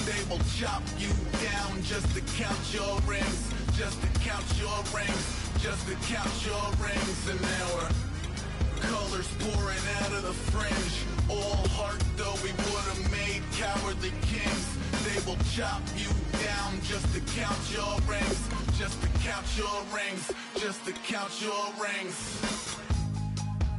They will chop you down just to count your rings, just to count your rings, just to count your rings. And there were colors pouring out of the fringe, all heart though we would have made cowardly kings. They will chop you down just to count your rings, just to count your rings, just to count your rings.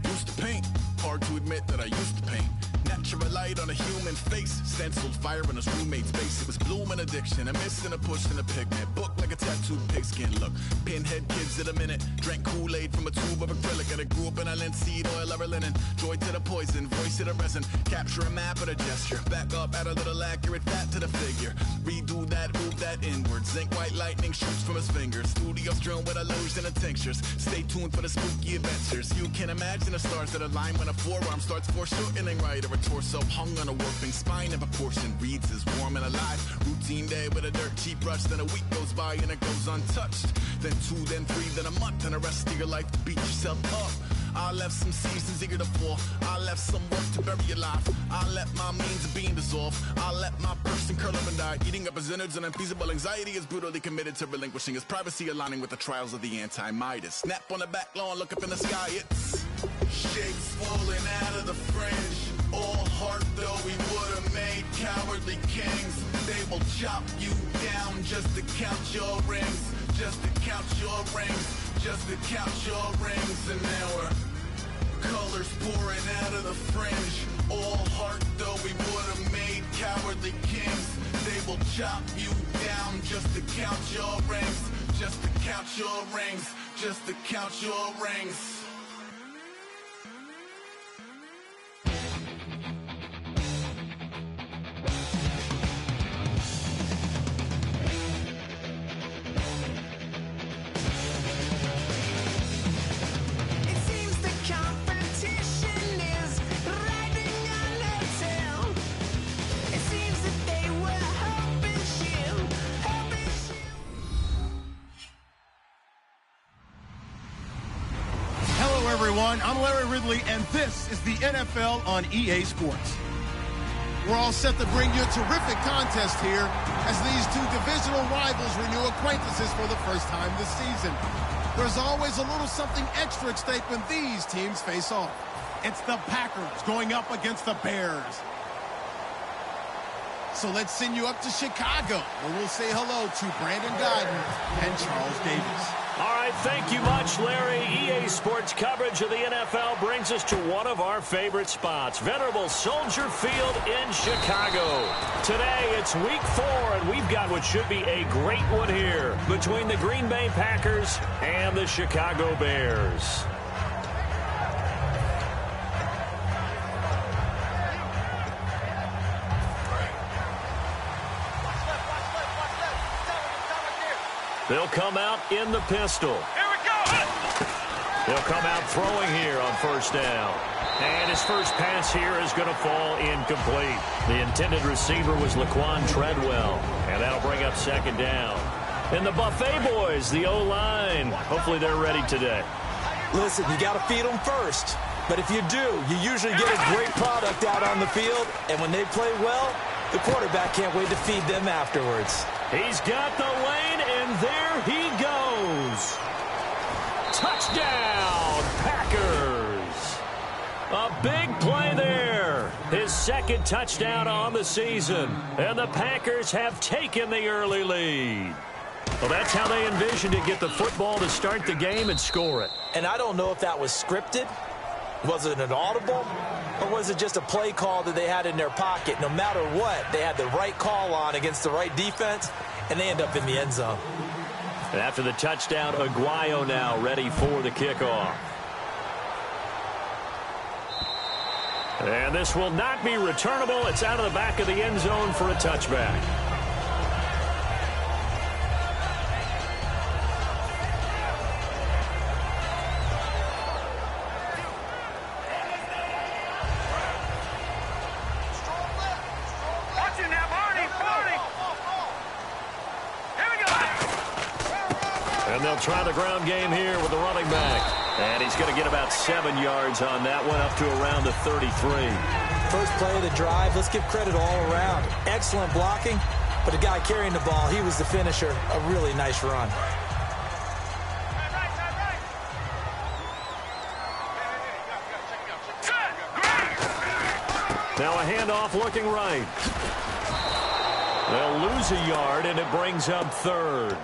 Used to paint, hard to admit that I used to paint. Natural light on a human face, stenciled fire in his roommate's face. It was bloom and addiction, a miss and a push and a pigment. Book like a tattooed pigskin look. Pinhead kids in a minute. Drank Kool-Aid from a tube of acrylic. And I grew up in a linseed oil or a linen. Joy to the poison, voice to the resin. Capture a map of a gesture. Back up, add a little accurate fat to the figure. Redo that, move that inward. Zinc white lightning shoots from his fingers. Studio strewn with a lotion and tinctures. Stay tuned for the spooky adventures. You can imagine the stars that align when a forearm starts foreshortening right. Or a torso hung on a warping spine of a portion reads as warm and alive. Routine day with a dirt cheap brush. Then a week goes by and it goes untouched. Then 2, then 3, then a month, and the rest of your life to beat yourself up. I left some seasons eager to fall. I left some work to bury your life. I let my means of being dissolve. I let my person curl up and die. Eating up his innards and unfeasible anxiety is brutally committed to relinquishing his privacy, aligning with the trials of the anti-Midas. Snap on the back lawn, look up in the sky, it's shapes falling out of the fringe. All heart though we would have made cowardly kings. They will chop you down just to count your rings, just to count your rings, just to count your rings. And there were colors pouring out of the fringe. All heart though we would have made cowardly kings. They will chop you down just to count your rings, just to count your rings, just to count your rings. Everyone, I'm Larry Ridley, and this is the NFL on EA Sports. We're all set to bring you a terrific contest here as these two divisional rivals renew acquaintances for the first time this season. There's always a little something extra at stake when these teams face off. It's the Packers going up against the Bears. So let's send you up to Chicago, where we'll say hello to Brandon Guyton and Charles Davis. All right, thank you much, Larry. EA Sports coverage of the NFL brings us to one of our favorite spots, venerable Soldier Field in Chicago. Today, it's Week 4, and we've got what should be a great one here between the Green Bay Packers and the Chicago Bears. They'll come out in the pistol. Here we go. He'll come out throwing here on first down. And his first pass here is going to fall incomplete. The intended receiver was Laquan Treadwell. And that'll bring up second down. And the Buffet boys, the O-line. Hopefully they're ready today. Listen, you got to feed them first. But if you do, you usually get a great product out on the field. And when they play well, the quarterback can't wait to feed them afterwards. He's got the lane, and there he goes. Touchdown, Packers. A big play there. His second touchdown on the season. And the Packers have taken the early lead. Well, that's how they envisioned to get the football to start the game and score it. And I don't know if that was scripted. Was it an audible? Or was it just a play call that they had in their pocket? No matter what, they had the right call on against the right defense, and they end up in the end zone. And after the touchdown, Aguayo now ready for the kickoff. And this will not be returnable. It's out of the back of the end zone for a touchback. And they'll try the ground game here with the running back. And he's going to get about 7 yards on that one, up to around the 33. first play of the drive. Let's give credit all around. Excellent blocking, but the guy carrying the ball, he was the finisher. A really nice run. Now a handoff looking right. They'll lose a yard, and it brings up third.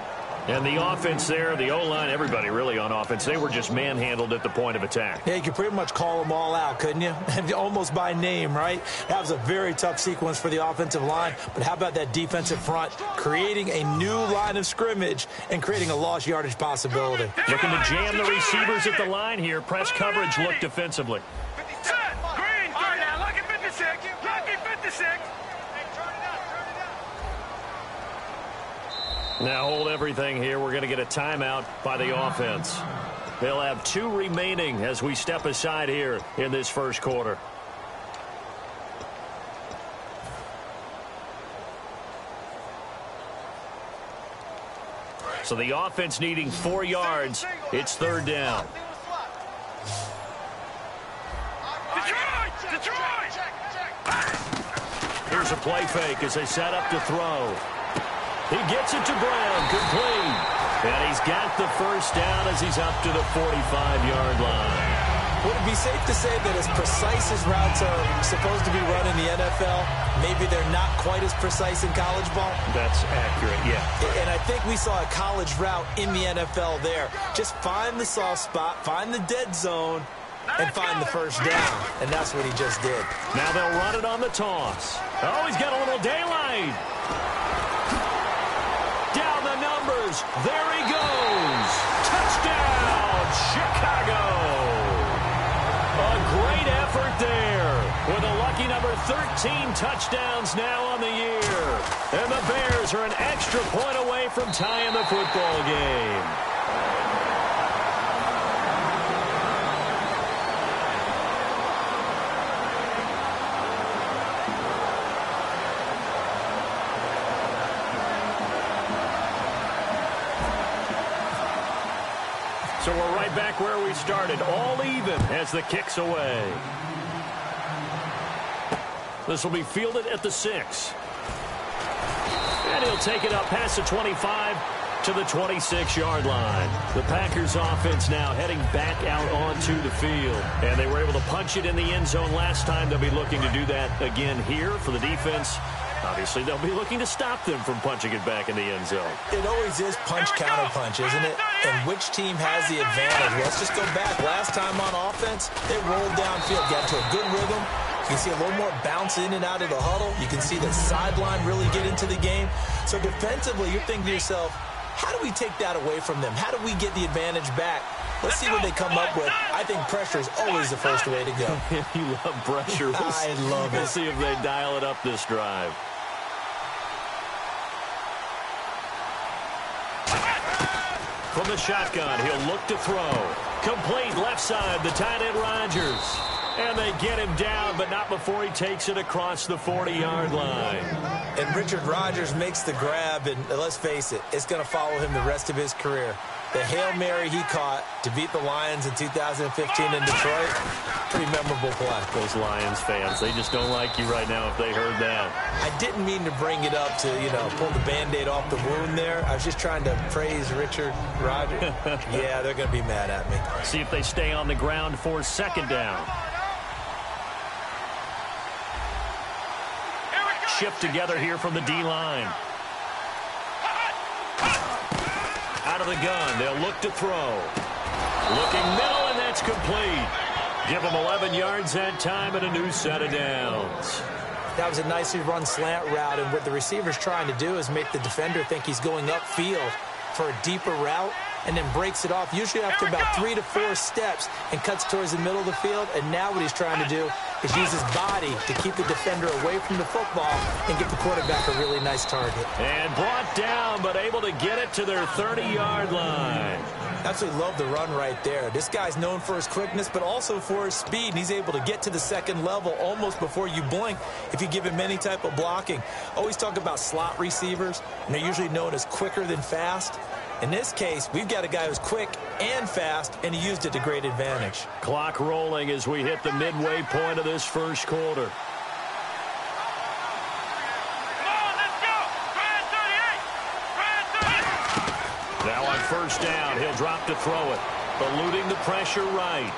And the offense there, the O-line, everybody really on offense, they were just manhandled at the point of attack. Yeah, you could pretty much call them all out, couldn't you? Almost by name, right? That was a very tough sequence for the offensive line. But how about that defensive front creating a new line of scrimmage and creating a lost yardage possibility? Looking to jam the receivers at the line here. Press coverage look defensively. Green, all right, now look at 56. Look at 56. Now hold everything here. We're going to get a timeout by the offense. They'll have 2 remaining as we step aside here in this first quarter. So the offense needing 4 yards. It's third down. Detroit! Here's a play fake as they set up to throw. He gets it to Brown, complete. And he's got the first down as he's up to the 45-yard line. Would it be safe to say that as precise as routes are supposed to be run in the NFL, maybe they're not quite as precise in college ball? That's accurate, yeah. And I think we saw a college route in the NFL there. Just find the soft spot, find the dead zone, and find the first down. And that's what he just did. Now they'll run it on the toss. Oh, he's got a little daylight. Down the numbers. There he goes. Touchdown, Chicago. A great effort there with a lucky number 13 touchdowns now on the year. And the Bears are an extra point away from tying the football game. So we're right back where we started, all even as the kick's away. This will be fielded at the 6. And he'll take it up past the 25 to the 26-yard line. The Packers offense now heading back out onto the field. And they were able to punch it in the end zone last time. They'll be looking to do that again here for the defense. Obviously, they'll be looking to stop them from punching it back in the end zone. It always is punch-counter-punch, isn't it? And which team has the advantage? Well, let's just go back. Last time on offense, they rolled downfield, got to a good rhythm. You can see a little more bounce in and out of the huddle. You can see the sideline really get into the game. So defensively, you're thinking to yourself, how do we take that away from them? How do we get the advantage back? Let's see what they come up with. I think pressure is always the first way to go. You love pressure. I love it. We'll see if they dial it up this drive. From the shotgun, he'll look to throw. Complete left side, the tight end Rodgers. And they get him down, but not before he takes it across the 40-yard line. And Richard Rodgers makes the grab, and let's face it, it's going to follow him the rest of his career. The Hail Mary he caught to beat the Lions in 2015 in Detroit, pretty memorable play. Those Lions fans, they just don't like you right now if they heard that. I didn't mean to bring it up to, pull the Band-Aid off the wound there. I was just trying to praise Richard Rodgers. Yeah, they're going to be mad at me. See if they stay on the ground for second down. Shift together here from the D-line. Out of the gun, they'll look to throw. Looking middle, and that's complete. Give them 11 yards that time and a new set of downs. That was a nicely run slant route, and what the receiver's trying to do is make the defender think he's going upfield for a deeper route, and then breaks it off, usually after about 3 to 4 steps, and cuts towards the middle of the field. And now what he's trying to do is use his body to keep the defender away from the football and get the quarterback a really nice target. And brought down, but able to get it to their 30-yard line. Absolutely love the run right there. This guy's known for his quickness, but also for his speed. And he's able to get to the second level almost before you blink if you give him any type of blocking. Always talk about slot receivers, and they're usually known as quicker than fast. In this case, we've got a guy who's quick and fast, and he used it to great advantage. Clock rolling as we hit the midway point of this first quarter. Now on first down, he'll drop to throw it. Eluding the pressure right.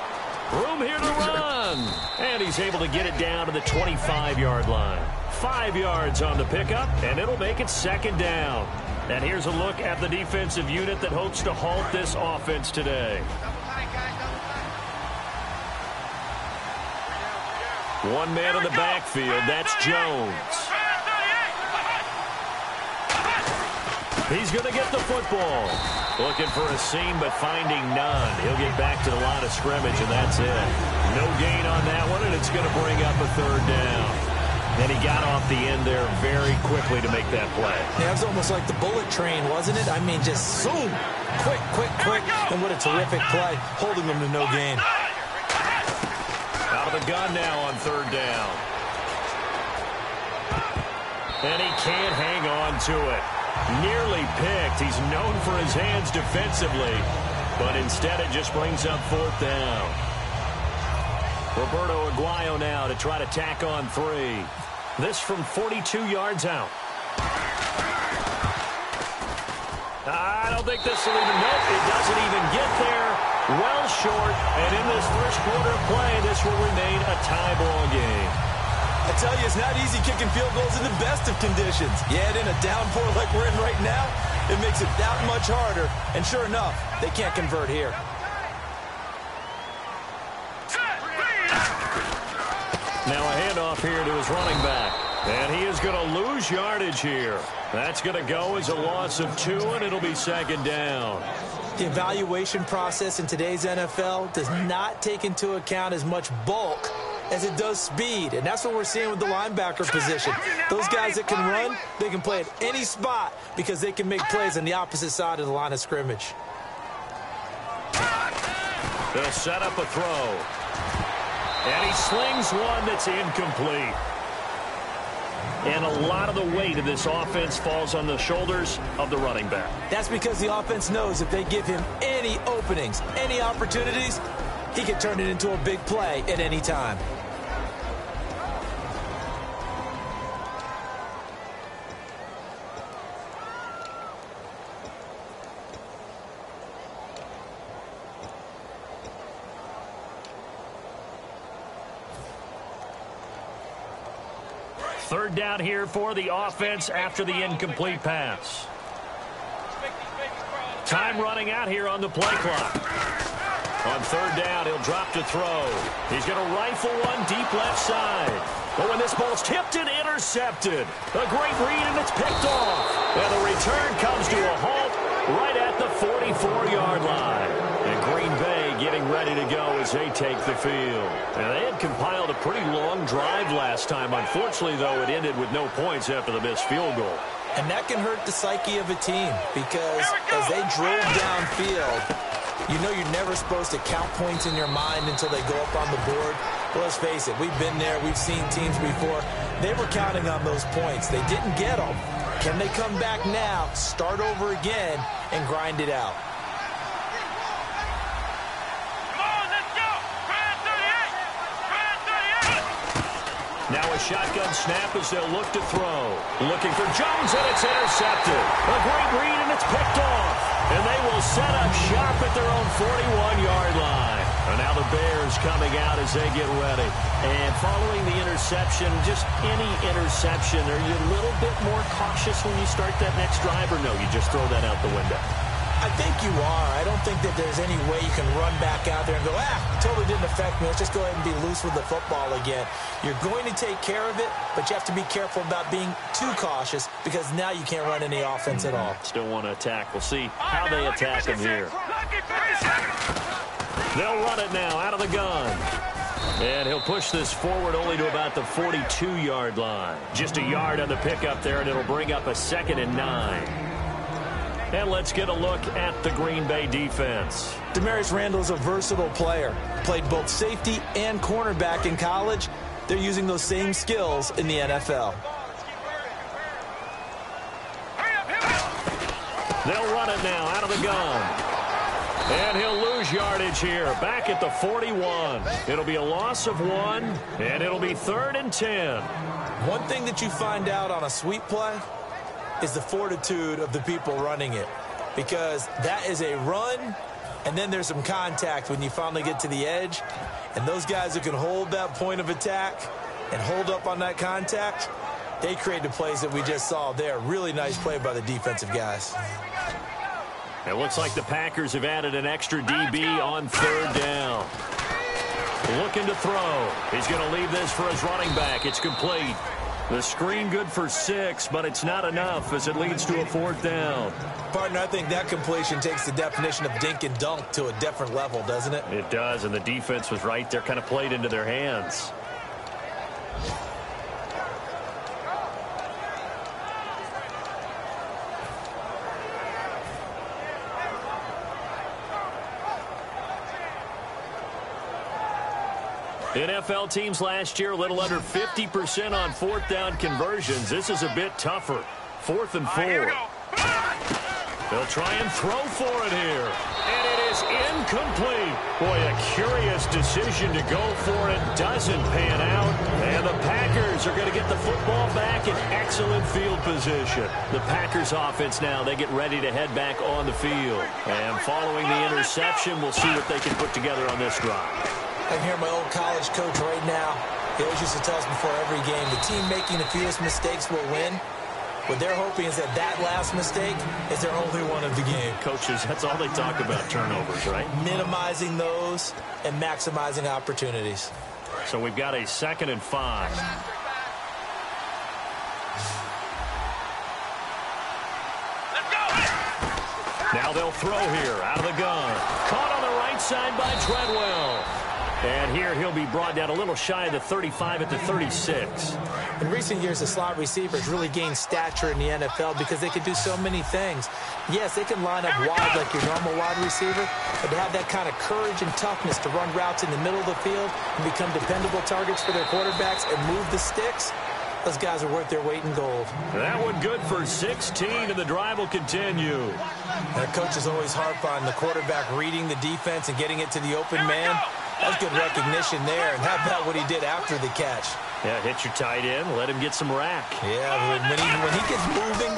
Room here to run. And he's able to get it down to the 25-yard line. 5 yards on the pickup, and it'll make it second down. And here's a look at the defensive unit that hopes to halt this offense today. One man in the backfield, that's Jones. He's going to get the football. Looking for a seam, but finding none. He'll get back to the line of scrimmage, and that's it. No gain on that one, and it's going to bring up a third down. And he got off the end there very quickly to make that play. Yeah, it was almost like the bullet train, wasn't it? I mean, just zoom. Quick, quick, quick. And what a terrific play, holding them to no gain. Out of the gun now on third down. And he can't hang on to it. Nearly picked. He's known for his hands defensively, but instead it just brings up fourth down. Roberto Aguayo now to try to tack on 3. This from 42 yards out. I don't think this will even, nope, it doesn't even get there. Well short, and in this first quarter of play, this will remain a tie ball game. I tell you, it's not easy kicking field goals in the best of conditions. You add in a downpour like we're in right now, it makes it that much harder. And sure enough, they can't convert here. Now a handoff here to his running back. And he is going to lose yardage here. That's going to go as a loss of 2, and it'll be second down. The evaluation process in today's NFL does not take into account as much bulk as it does speed, and that's what we're seeing with the linebacker position. Those guys that can run, they can play at any spot because they can make plays on the opposite side of the line of scrimmage. They'll set up a throw. And he slings one that's incomplete. And a lot of the weight of this offense falls on the shoulders of the running back. That's because the offense knows if they give him any openings, any opportunities, he can turn it into a big play at any time. Third down here for the offense after the incomplete pass. Time running out here on the play clock. On third down, he'll drop to throw. He's going to rifle one deep left side. But when this ball's tipped and intercepted, a great read, and it's picked off. And the return comes to a halt right at the 44-yard line. And Green Bay getting ready to go as they take the field. And they had compiled a pretty long drive last time. Unfortunately, though, it ended with no points after the missed field goal. And that can hurt the psyche of a team because as they drove downfield, you know you're never supposed to count points in your mind until they go up on the board. Well, let's face it, we've been there. We've seen teams before. They were counting on those points. They didn't get them. Can they come back now, start over again, and grind it out? Now a shotgun snap as they'll look to throw. Looking for Jones, and it's intercepted. A great read, and it's picked off. And they will set up shop at their own 41-yard line. And now the Bears coming out as they get ready. And following the interception, just any interception, are you a little bit more cautious when you start that next drive, or no, you just throw that out the window? I think you are. I don't think that there's any way you can run back out there and go, totally didn't affect me. Let's just go ahead and be loose with the football again. You're going to take care of it, but you have to be careful about being too cautious because now you can't run any offense at all. Still want to attack. We'll see how they attack him here. They'll run it now out of the gun. And he'll push this forward only to about the 42-yard line. Just a yard on the pickup there, and it'll bring up a 2nd and 9. And let's get a look at the Green Bay defense. Demarius Randall's a versatile player. Played both safety and cornerback in college. They're using those same skills in the NFL. They'll run it now out of the gun. And he'll lose yardage here, back at the 41. It'll be a loss of 1, and it'll be 3rd and 10. One thing that you find out on a sweep play is the fortitude of the people running it. because that is a run, and then there's some contact when you finally get to the edge. And those guys who can hold that point of attack and hold up on that contact, they create the plays that we just saw there. Really nice play by the defensive guys. It looks like the Packers have added an extra DB on third down. Looking to throw. He's going to leave this for his running back. It's complete. The screen good for 6, but it's not enough as it leads to a fourth down. Partner, I think that completion takes the definition of dink and dunk to a different level, doesn't it? It does, and the defense was right there, kind of played into their hands. NFL teams last year a little under 50% on fourth down conversions. This is a bit tougher. 4th and 4. They'll try and throw for it here. And it is incomplete. Boy, a curious decision to go for it. Doesn't pan out. And the Packers are going to get the football back in excellent field position. The Packers offense now, they get ready to head back on the field. And following the interception, we'll see what they can put together on this drive. I can hear my old college coach right now. He always used to tell us before every game, the team making the fewest mistakes will win. What they're hoping is that that last mistake is their only one of the game. Coaches, that's all they talk about, turnovers, right? Minimizing those and maximizing opportunities. So we've got a 2nd and 5. Now they'll throw here out of the gun. Caught on the right side by Treadwell. And here he'll be brought down a little shy of the 35 at the 36. In recent years, the slot receivers really gained stature in the NFL because they can do so many things. Yes, they can line up wide like your normal wide receiver, but to have that kind of courage and toughness to run routes in the middle of the field and become dependable targets for their quarterbacks and move the sticks, those guys are worth their weight in gold. That one good for 16, and the drive will continue. And coaches always harp on the quarterback reading the defense and getting it to the open man. That's good recognition there. And how about what he did after the catch? Yeah, hit your tight end, let him get some rack. Yeah, when he gets moving,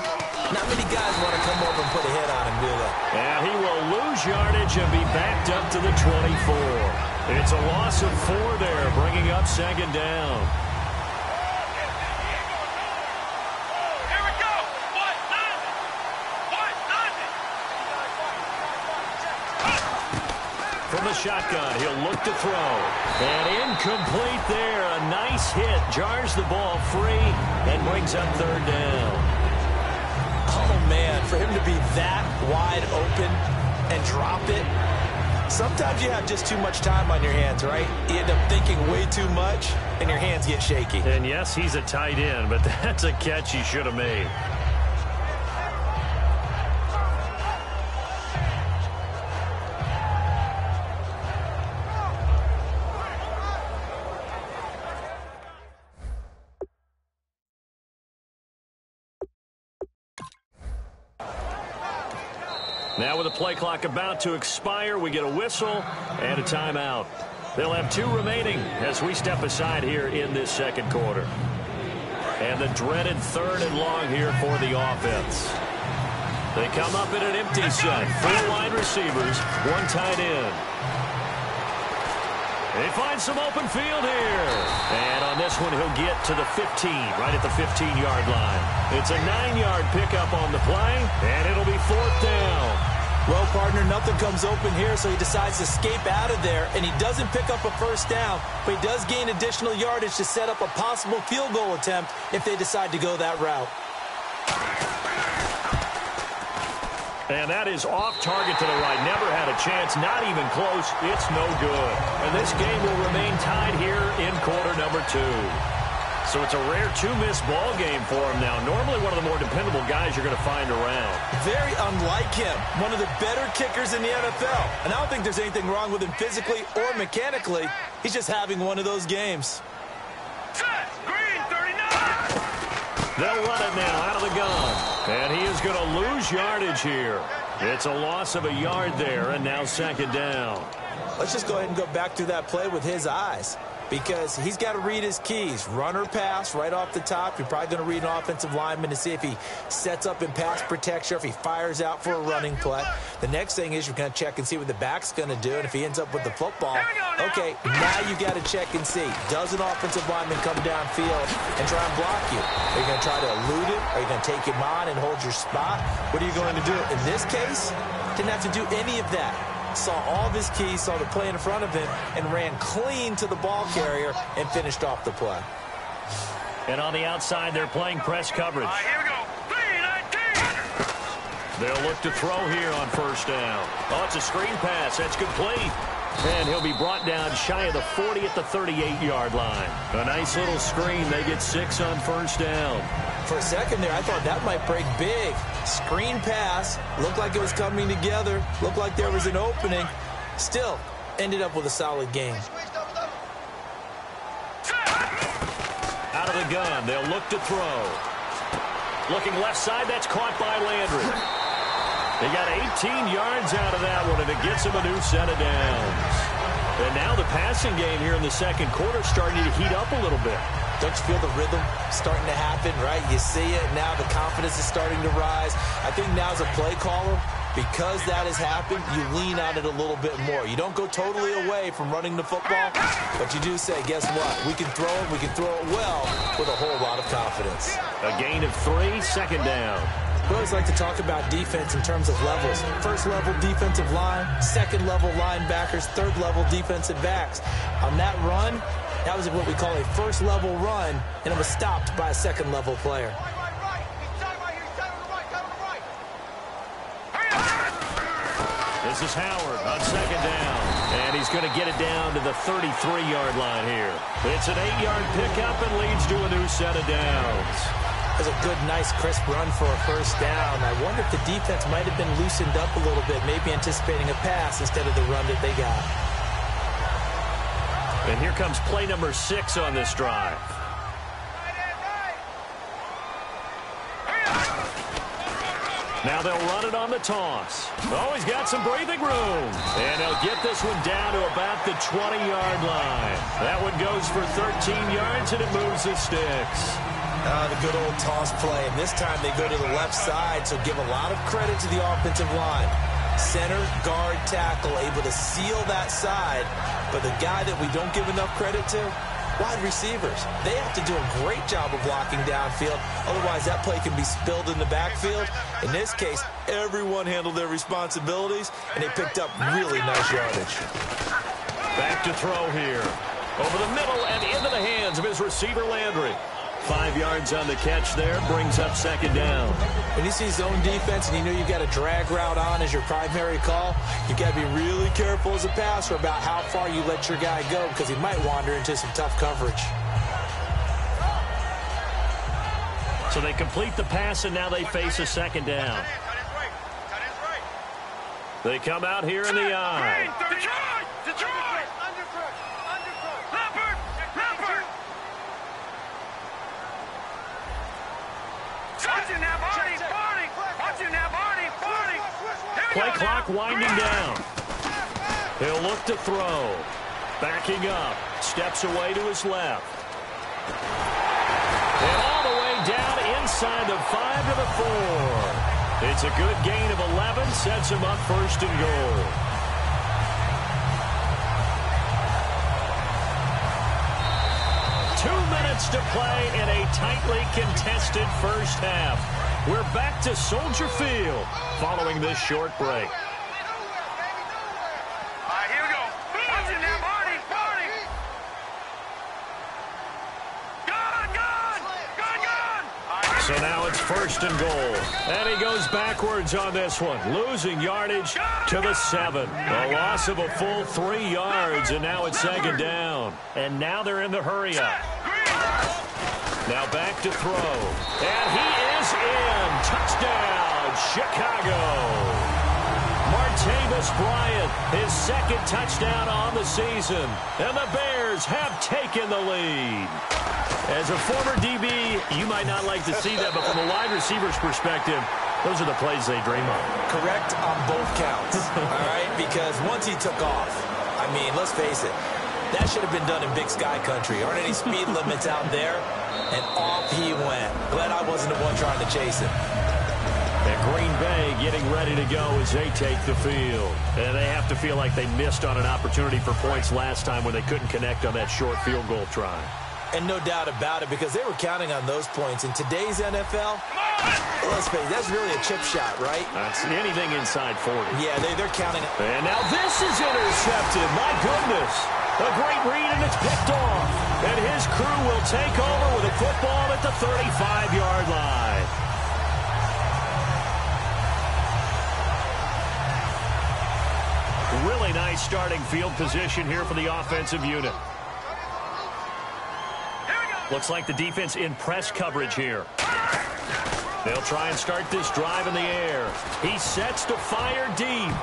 not many guys want to come over and put a hit on him, do they? Yeah, he will lose yardage and be backed up to the 24. It's a loss of 4 there, bringing up 2nd down. From the shotgun, he'll look to throw. And incomplete there. A nice hit. Jars the ball free and brings up 3rd down. Oh, man, for him to be that wide open and drop it. Sometimes you have just too much time on your hands, right? You end up thinking way too much, and your hands get shaky. And, yes, he's a tight end, but that's a catch he should have made. Now with the play clock about to expire, we get a whistle and a timeout. They'll have 2 remaining as we step aside here in this 2nd quarter. And the dreaded 3rd and long here for the offense. They come up in an empty set. 4 wide receivers, 1 tight end. They find some open field here. And on this one, he'll get to the 15, right at the 15-yard line. It's a 9-yard pickup on the play, and it'll be 4th down. Well, partner, nothing comes open here, so he decides to escape out of there, and he doesn't pick up a 1st down, but he does gain additional yardage to set up a possible field goal attempt if they decide to go that route. And that is off target to the right. Never had a chance, not even close. It's no good. And this game will remain tied here in quarter number 2. So it's a rare 2-miss ball game for him now. Normally one of the more dependable guys you're going to find around. Very unlike him. One of the better kickers in the NFL. And I don't think there's anything wrong with him physically or mechanically. He's just having one of those games. Set, green, 39. They'll run it now out of the gun. And he is going to lose yardage here. It's a loss of a yard there, and now 2nd down. Let's just go ahead and go back through that play with his eyes. because he's got to read his keys. Run or pass right off the top. You're probably going to read an offensive lineman to see if he sets up in pass protection or if he fires out for a running play. The next thing is you're going to check and see what the back's going to do, and if he ends up with the football, okay, now you got to check and see. Does an offensive lineman come downfield and try and block you? Are you going to try to elude it? Are you going to take him on and hold your spot? What are you going to do? In this case, didn't have to do any of that. Saw all of his keys, saw the play in front of him, and ran clean to the ball carrier and finished off the play. And on the outside, they're playing press coverage. Here we go. 3-19. They'll look to throw here on first down. Oh, it's a screen pass. That's complete. And he'll be brought down shy of the 40 at the 38-yard line. A nice little screen. They get 6 on first down. For a second there, I thought that might break big. Screen pass. Looked like it was coming together. Looked like there was an opening. Still, ended up with a solid game. Out of the gun. They'll look to throw. Looking left side. That's caught by Landry. They got 18 yards out of that one, and it gets him a new set of downs. And now the passing game here in the second quarter starting to heat up a little bit. Don't you feel the rhythm starting to happen, right? You see it. Now the confidence is starting to rise. I think now as a play caller, because that has happened, you lean on it a little bit more. You don't go totally away from running the football, but you do say, guess what? We can throw it. We can throw it well with a whole lot of confidence. A gain of 3, second down. We always like to talk about defense in terms of levels. First level defensive line, second level linebackers, third level defensive backs. On that run, that was what we call a first level run, and it was stopped by a second level player. This is Howard on second down. And he's going to get it down to the 33-yard line here. It's an 8-yard pickup and leads to a new set of downs. It was a good, nice, crisp run for a first down. I wonder if the defense might have been loosened up a little bit, maybe anticipating a pass instead of the run that they got. And here comes play number 6 on this drive. Now they'll run it on the toss. Oh, he's got some breathing room. And he'll get this one down to about the 20-yard line. That one goes for 13 yards, and it moves the sticks. The good old toss play, and this time they go to the left side, so give a lot of credit to the offensive line. Center, guard, tackle, able to seal that side, but the guy that we don't give enough credit to, wide receivers. They have to do a great job of blocking downfield, otherwise that play can be spilled in the backfield. In this case, everyone handled their responsibilities, and they picked up really nice yardage. Back to throw here. Over the middle and into the hands of his receiver, Landry. 5 yards on the catch there, brings up second down. When you see zone defense and you know you've got a drag route on as your primary call, you've got to be really careful as a passer about how far you let your guy go because he might wander into some tough coverage. So they complete the pass, and now they face a second down. They come out here in the eye. Detroit! Play clock winding down. He'll look to throw. Backing up. Steps away to his left. And all the way down inside the 5 to the 4. It's a good gain of 11. Sets him up first and goal. To play in a tightly contested first half. We're back to Soldier Field following this short break. Here we go. Watch it now, Marty. Gone. So now it's first and goal. And he goes backwards on this one, losing yardage to the 7. A loss of a full 3 yards, and now it's second down. And now they're in the hurry-up. Now back to throw. And he is in. Touchdown, Chicago. Martavis Bryant, his second touchdown on the season. And the Bears have taken the lead. As a former DB, you might not like to see that, but from a wide receiver's perspective, those are the plays they dream of. Correct on both counts, all right? Because once he took off, I mean, let's face it, That should have been done in Big Sky Country. Aren't any speed limits out there? And off he went. Glad I wasn't the one trying to chase him. And Green Bay getting ready to go as they take the field. And they have to feel like they missed on an opportunity for points last time when they couldn't connect on that short field goal try. And no doubt about it, because they were counting on those points. In today's NFL, let's face it, that's really a chip shot, right? That's anything inside 40. Yeah, they're counting. And now this is intercepted. My goodness. A great read, and it's picked off. And his crew will take over with a football at the 35-yard line. Really nice starting field position here for the offensive unit. Looks like the defense in press coverage here. They'll try and start this drive in the air. He sets to fire deep.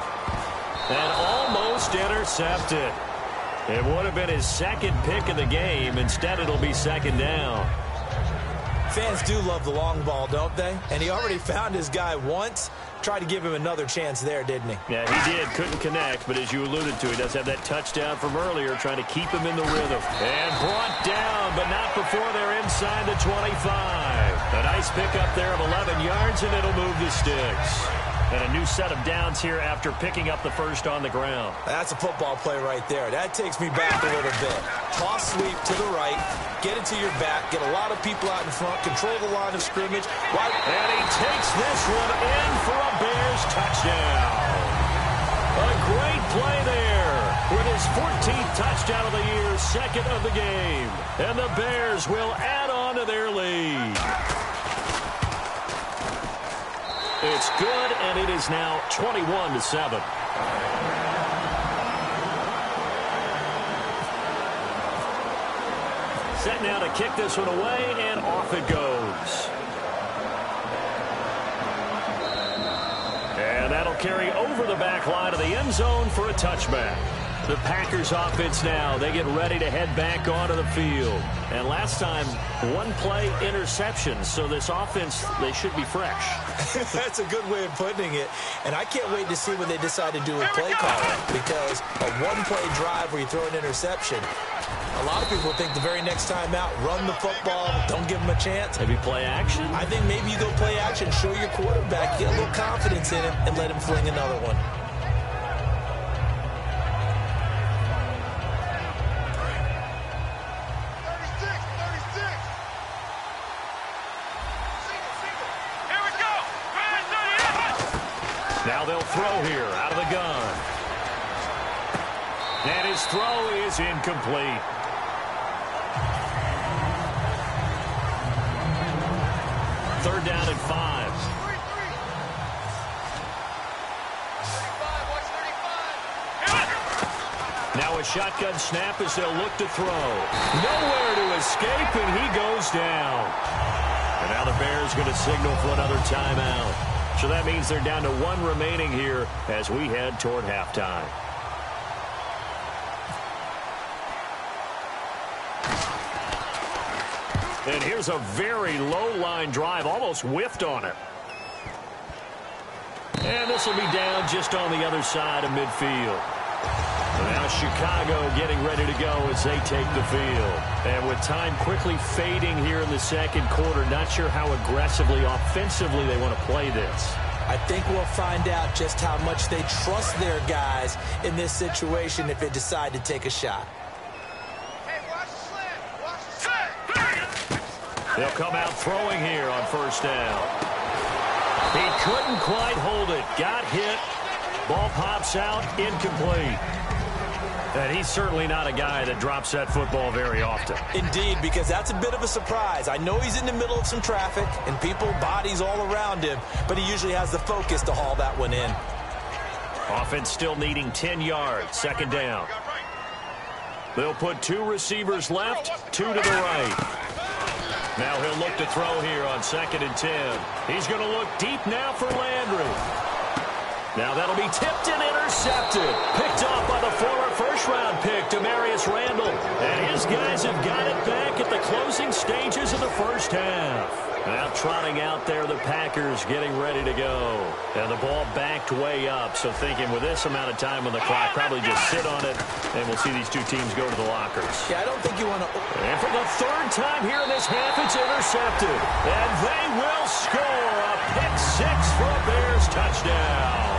And almost intercepted. It would have been his second pick of the game. Instead, it'll be second down. Fans do love the long ball, don't they? And he already found his guy once. Tried to give him another chance there, didn't he? Yeah, he did. Couldn't connect, but as you alluded to, he does have that touchdown from earlier, trying to keep him in the rhythm. And brought down, but not before they're inside the 25. A nice pickup there of 11 yards, and it'll move the sticks. And a new set of downs here after picking up the first on the ground. That's a football play right there. That takes me back a little bit. Toss sweep to the right, get it to your back, get a lot of people out in front, control the line of scrimmage. And he takes this one in for a Bears touchdown. A great play there with his 14th touchdown of the year, second of the game. And the Bears will add on to their lead. It's good, and it is now 21-7. Set now to kick this one away, and off it goes. And that'll carry over the back line of the end zone for a touchback. The Packers offense now, they get ready to head back onto the field. And last time, one play interception, so this offense, they should be fresh. That's a good way of putting it. And I can't wait to see what they decide to do with play calling, because a one-play drive where you throw an interception, a lot of people think the very next time out, run the football, don't give them a chance. Maybe play action? I think maybe you go play action, show your quarterback, get a little confidence in him, and let him fling another one. Now they'll throw here out of the gun. And his throw is incomplete. Third down and 5. Now a shotgun snap as they'll look to throw. Nowhere to escape, and he goes down. And now the Bears going to signal for another timeout. So that means they're down to one remaining here as we head toward halftime. And here's a very low-line drive, almost whiffed on it. And this will be down just on the other side of midfield. And now Chicago getting ready to go as they take the field. And with time quickly fading here in the second quarter, not sure how aggressively, offensively they want to play this. I think we'll find out just how much they trust their guys in this situation if they decide to take a shot. They'll come out throwing here on first down. He couldn't quite hold it. Got hit. Ball pops out. Incomplete. And he's certainly not a guy that drops that football very often. Indeed, because that's a bit of a surprise. I know he's in the middle of some traffic and people, bodies all around him, but he usually has the focus to haul that one in. Offense still needing 10 yards. Second down. They'll put two receivers left, two to the right. Now he'll look to throw here on 2nd and 10. He's going to look deep now for Landry. Now that'll be tipped and intercepted. Picked off by the former first-round pick, Demarius Randall. And his guys have got it back at the closing stages of the first half. Now trotting out there, the Packers getting ready to go. And the ball backed way up, so thinking with this amount of time on the clock, probably just sit on it, and we'll see these two teams go to the lockers. Yeah, I don't think you want to... And for the third time here in this half, it's intercepted. And they will score a pick six for a Bears touchdown.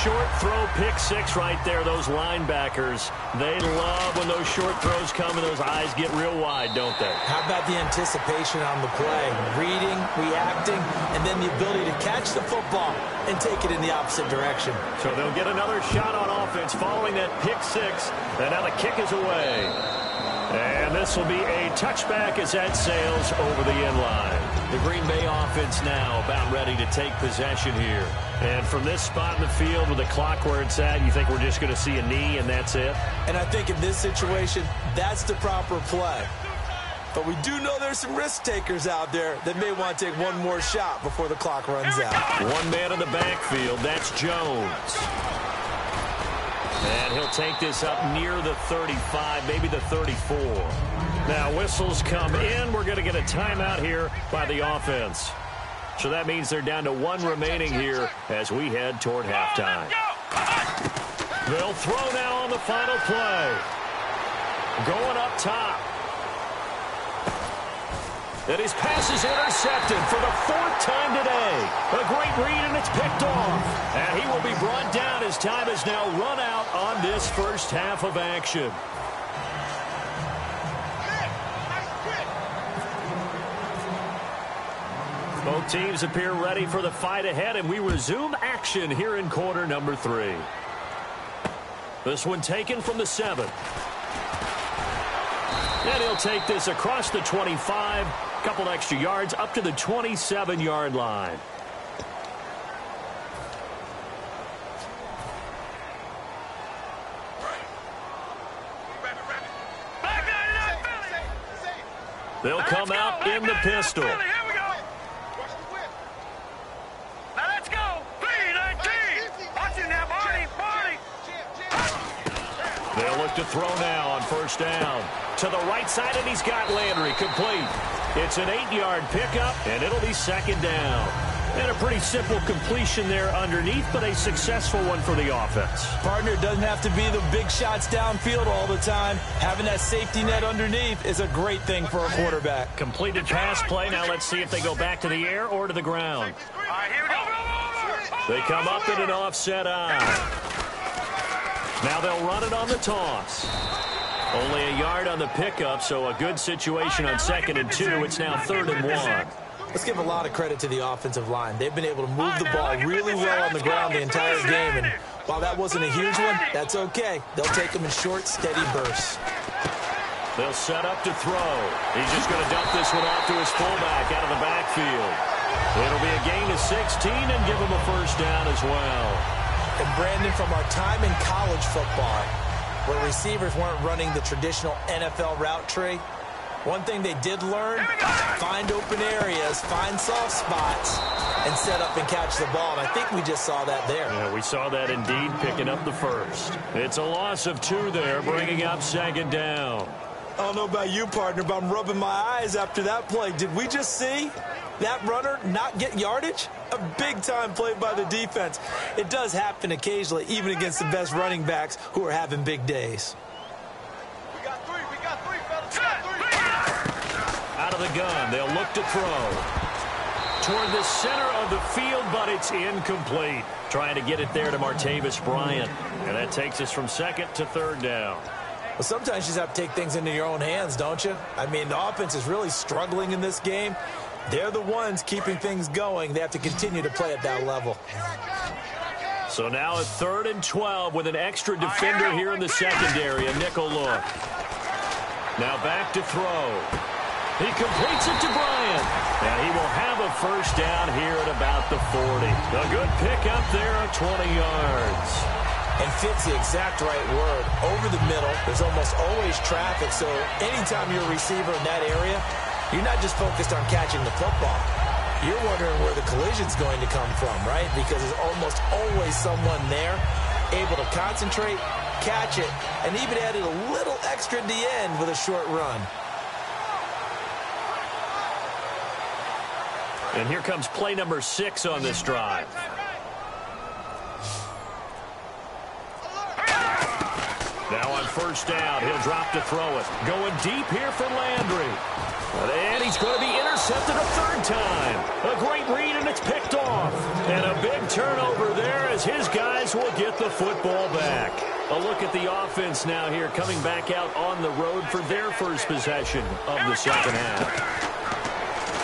Short throw pick six right there. Those linebackers, they love when those short throws come and those eyes get real wide, don't they? How about the anticipation on the play? Reading, reacting, and then the ability to catch the football and take it in the opposite direction. So they'll get another shot on offense following that pick six. And now the kick is away. And this will be a touchback as that sails over the end line. The Green Bay offense now about ready to take possession here. And from this spot in the field with the clock where it's at, you think we're just going to see a knee and that's it? And I think in this situation, that's the proper play. But we do know there's some risk takers out there that may want to take one more shot before the clock runs out. One man in the backfield, that's Jones. And he'll take this up near the 35, maybe the 34. Now whistles come in. We're going to get a timeout here by the offense. So that means they're down to one remaining here as we head toward halftime. They'll throw now on the final play. Going up top. And his pass is intercepted for the fourth time today. A great read, and it's picked off. And he will be brought down as time has now run out on this first half of action. Both teams appear ready for the fight ahead, and we resume action here in quarter number 3. This one taken from the 7. And he'll take this across the 25, couple extra yards up to the 27-yard line. They'll come out in the pistol. Here we go. Now let's go. 3-19. Watch it now, Barney. They'll look to throw now on first down. To the right side, and he's got Landry complete. It's an 8-yard pickup, and it'll be second down. And a pretty simple completion there underneath, but a successful one for the offense. Partner, doesn't have to be the big shots downfield all the time. Having that safety net underneath is a great thing for a quarterback. Completed pass play. Now let's see if they go back to the air or to the ground. All right, here we go. They come up in an offset eye. Now they'll run it on the toss. Only a yard on the pickup, so a good situation on 2nd and 2. It's now 3rd and 1. Let's give a lot of credit to the offensive line. They've been able to move the ball really well on the ground the entire game, and while that wasn't a huge one, that's okay. They'll take them in short, steady bursts. They'll set up to throw. He's just going to dump this one off to his fullback out of the backfield. It'll be a gain of 16 and give him a first down as well. And Brandon, from our time in college football, where receivers weren't running the traditional NFL route tree, one thing they did learn, find open areas, find soft spots, and set up and catch the ball. And I think we just saw that there. Yeah, we saw that indeed, picking up the first. It's a loss of 2 there, bringing up 2nd down. I don't know about you, partner, but I'm rubbing my eyes after that play. Did we just see that runner not get yardage? A big-time play by the defense. It does happen occasionally, even against the best running backs who are having big days. We got three, fellas. Out of the gun, they'll look to throw. Toward the center of the field, but it's incomplete. Trying to get it there to Martavis Bryant. And that takes us from 2nd to 3rd down. Well, sometimes you just have to take things into your own hands, don't you? I mean, the offense is really struggling in this game. They're the ones keeping things going. They have to continue to play at that level. So now at 3rd and 12 with an extra defender here in the secondary, a nickel look. Now back to throw. He completes it to Bryant. And he will have a first down here at about the 40. A good pickup there of 20 yards. And fits the exact right word. Over the middle, there's almost always traffic, so anytime you're a receiver in that area, you're not just focused on catching the football. You're wondering where the collision's going to come from, right? Because there's almost always someone there able to concentrate, catch it, and even added a little extra at the end with a short run. And here comes play number 6 on this drive. Now on first down, he'll drop to throw it. Going deep here for Landry. And he's going to be intercepted a third time. A great read, and it's picked off. And a big turnover there as his guys will get the football back. A look at the offense now here, coming back out on the road for their first possession of the second half.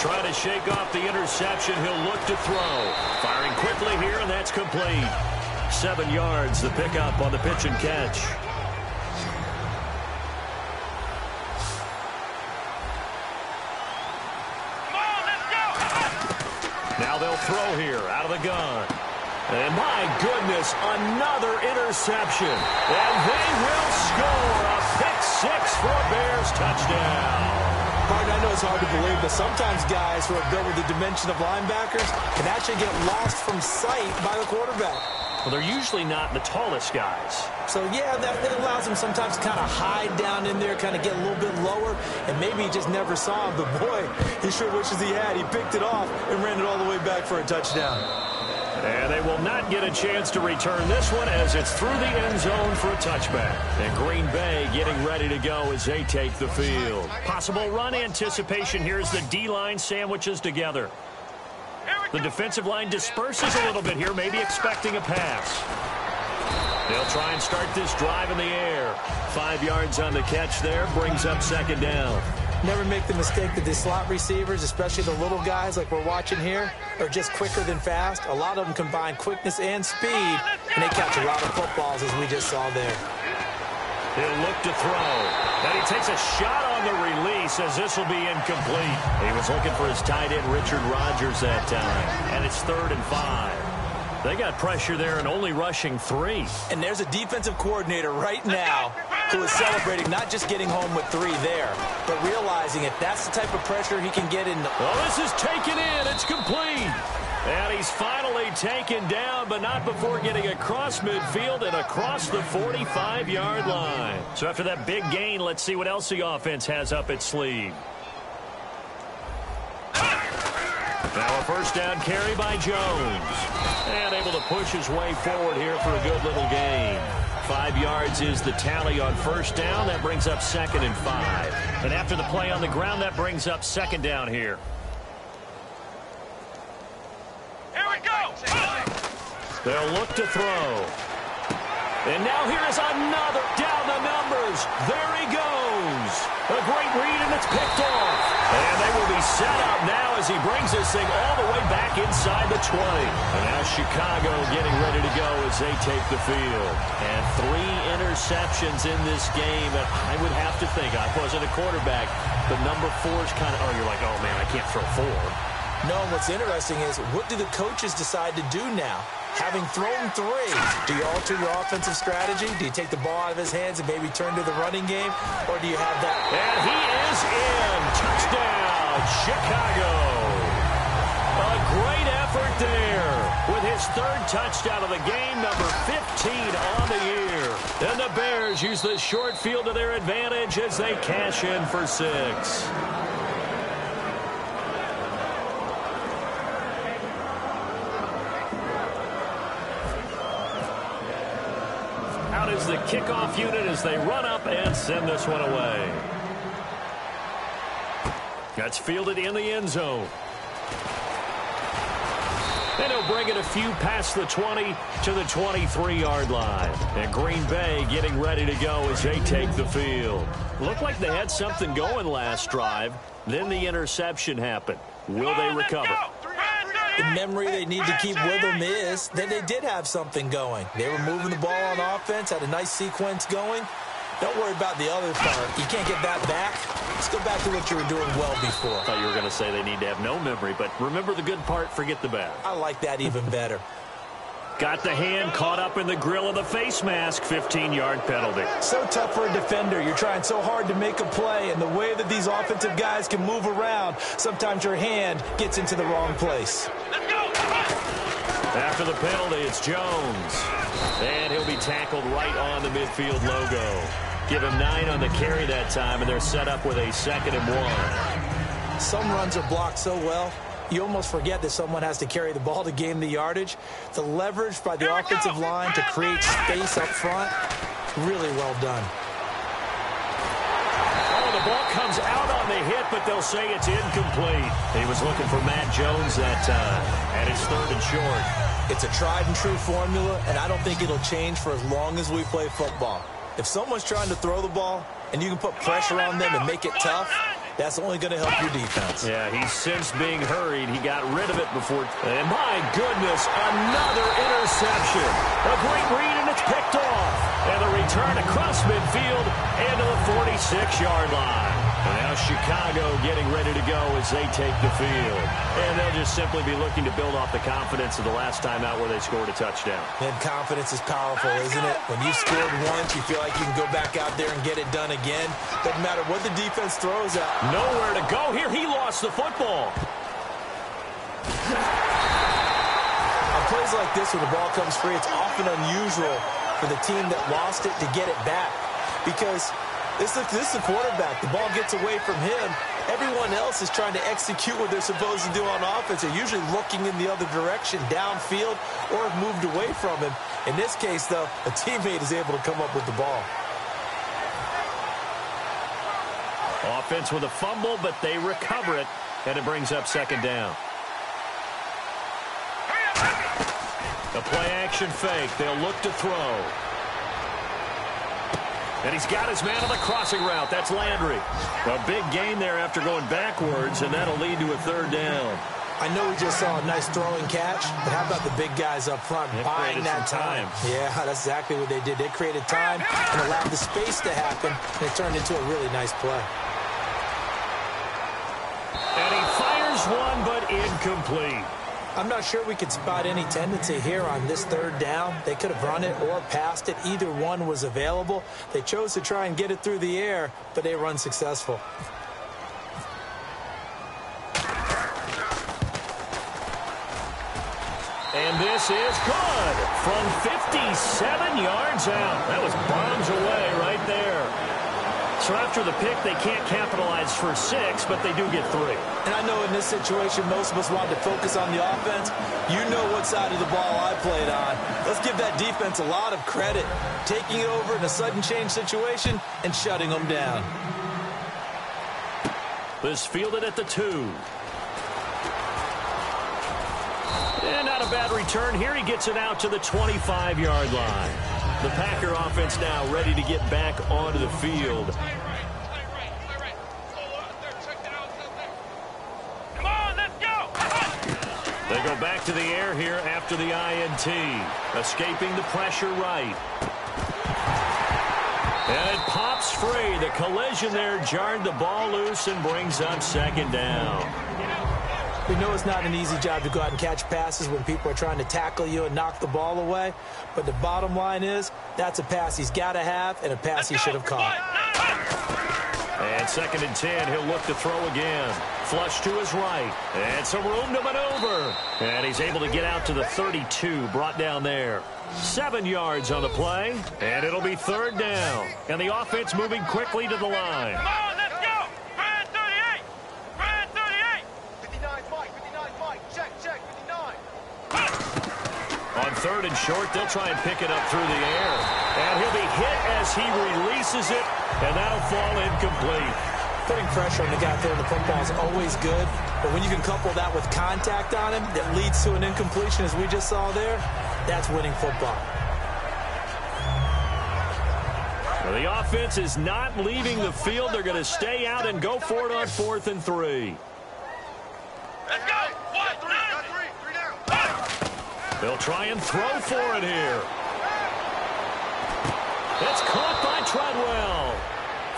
Trying to shake off the interception. He'll look to throw. Firing quickly here, and that's complete. 7 yards, the pickup on the pitch and catch. Now they'll throw here out of the gun. And my goodness, another interception. And they will score a pick-6 for a Bears touchdown. Partner, I know it's hard to believe, but sometimes guys who are built with the dimension of linebackers can actually get lost from sight by the quarterback. Well, they're usually not the tallest guys. So, yeah, that allows them sometimes to kind of hide down in there, kind of get a little bit lower, and maybe he just never saw him. But, boy, he sure wishes he had. He picked it off and ran it all the way back for a touchdown. And they will not get a chance to return this one as it's through the end zone for a touchback. And Green Bay getting ready to go as they take the field. Possible run anticipation here as the D-line sandwiches together. The defensive line disperses a little bit here, maybe expecting a pass. They'll try and start this drive in the air. 5 yards on the catch there, brings up second down. Never make the mistake that the slot receivers, especially the little guys like we're watching here, are just quicker than fast. A lot of them combine quickness and speed, and they catch a lot of footballs, as we just saw there. He'll look to throw. And he takes a shot on the release as this will be incomplete. He was looking for his tight end, Richard Rodgers, that time. And it's 3rd and 5. They got pressure there and only rushing 3. And there's a defensive coordinator right now who is celebrating not just getting home with 3 there, but realizing if that's the type of pressure he can get in. Well, this is taken in. It's complete. And he's finally taken down, but not before getting across midfield and across the 45-yard line. So after that big gain, let's see what else the offense has up its sleeve. Now a first down carry by Jones. And able to push his way forward here for a good little gain. 5 yards is the tally on first down. That brings up 2nd and 5. And after the play on the ground, that brings up 2nd down here. They'll look to throw. And now here is another down the numbers. There he goes. A great read, and it's picked off. And they will be set up now as he brings this thing all the way back inside the 20. And now Chicago getting ready to go as they take the field. And 3 interceptions in this game. And I would have to think, I wasn't a quarterback, but number 4 is kind of, you're like, oh, man, I can't throw 4. No, what's interesting is what do the coaches decide to do now? Having thrown 3, do you alter your offensive strategy? Do you take the ball out of his hands and maybe turn to the running game? Or do you have that? And he is in. Touchdown, Chicago. A great effort there with his 3rd touchdown of the game, number 15 on the year. And the Bears use the short field to their advantage as they cash in for 6. Is the kickoff unit as they run up and send this one away. That's fielded in the end zone. And he'll bring it a few past the 20 to the 23-yard line. And Green Bay getting ready to go as they take the field. Looked like they had something going last drive. Then the interception happened. Will they recover? The memory they need to keep with them is that they did have something going. They were moving the ball on offense, had a nice sequence going. Don't worry about the other part. You can't get that back. Let's go back to what you were doing well before. I thought you were going to say they need to have no memory, but remember the good part, forget the bad. I like that even better. Got the hand caught up in the grill of the face mask, 15-yard penalty. So tough for a defender. You're trying so hard to make a play, and the way that these offensive guys can move around, sometimes your hand gets into the wrong place. After the penalty, it's Jones. And he'll be tackled right on the midfield logo. Give him 9 on the carry that time, and they're set up with a 2nd and 1. Some runs are blocked so well, you almost forget that someone has to carry the ball to gain the yardage. The leverage by the offensive line to create space up front, really well done. Oh, the ball comes out on the hit, but they'll say it's incomplete. He was looking for Matt Jones that time, and it's 3rd and short. It's a tried-and-true formula, and I don't think it'll change for as long as we play football. If someone's trying to throw the ball, and you can put pressure on them and make it tough, that's only going to help your defense. Yeah, he's since being hurried. He got rid of it before. And my goodness, another interception. A great read, and it's picked off. And the return across midfield into the 46-yard line. And now Chicago getting ready to go as they take the field. And they'll just simply be looking to build off the confidence of the last time out where they scored a touchdown. And confidence is powerful, isn't it? When you've scored once, you feel like you can go back out there and get it done again. Doesn't matter what the defense throws at. Nowhere to go here. He lost the football. On plays like this, when the ball comes free, it's often unusual for the team that lost it to get it back. Because this is the quarterback. The ball gets away from him. Everyone else is trying to execute what they're supposed to do on offense. They're usually looking in the other direction, downfield, or have moved away from him. In this case, though, a teammate is able to come up with the ball. Offense with a fumble, but they recover it, and it brings up 2nd down. A play-action fake. They'll look to throw. And he's got his man on the crossing route. That's Landry. A big gain there after going backwards, and that'll lead to a 3rd down. I know we just saw a nice throwing catch, but how about the big guys up front buying that time? Yeah, that's exactly what they did. They created time and allowed the space to happen, and it turned into a really nice play. And he fires one, but incomplete. I'm not sure we could spot any tendency here on this 3rd down. They could have run it or passed it. Either one was available. They chose to try and get it through the air, but they were unsuccessful. And this is good from 57 yards out. That was bombs away right there. So after the pick, they can't capitalize for 6, but they do get 3. And I know in this situation, most of us wanted to focus on the offense. You know what side of the ball I played on. Let's give that defense a lot of credit. Taking it over in a sudden change situation and shutting them down. This fielded at the 2. And not a bad return here. He gets it out to the 25-yard line. The Packer offense now ready to get back onto the field. Come on, let's go! They go back to the air here after the INT. Escaping the pressure right. And it pops free. The collision there jarred the ball loose and brings up 2nd down. We know it's not an easy job to go out and catch passes when people are trying to tackle you and knock the ball away. But the bottom line is, that's a pass he's got to have and a pass he should have caught. And 2nd and 10, he'll look to throw again. Flush to his right. And some room to maneuver. And he's able to get out to the 32, brought down there. 7 yards on the play, and it'll be 3rd down. And the offense moving quickly to the line. Come on, let's go! Brand 38! Brand 38! 59, Mike, 59, Mike. Check, 59. On 3rd and short, they'll try and pick it up through the air. And he'll be hit as he releases it, and that'll fall incomplete. Putting pressure on the guy throwing the football is always good, but when you can couple that with contact on him that leads to an incompletion, as we just saw there, that's winning football. Well, the offense is not leaving the field. They're going to stay out and go for it on 4th and 3. Let's go! 1, 3 down. They'll try and throw for it here. It's caught by Treadwell.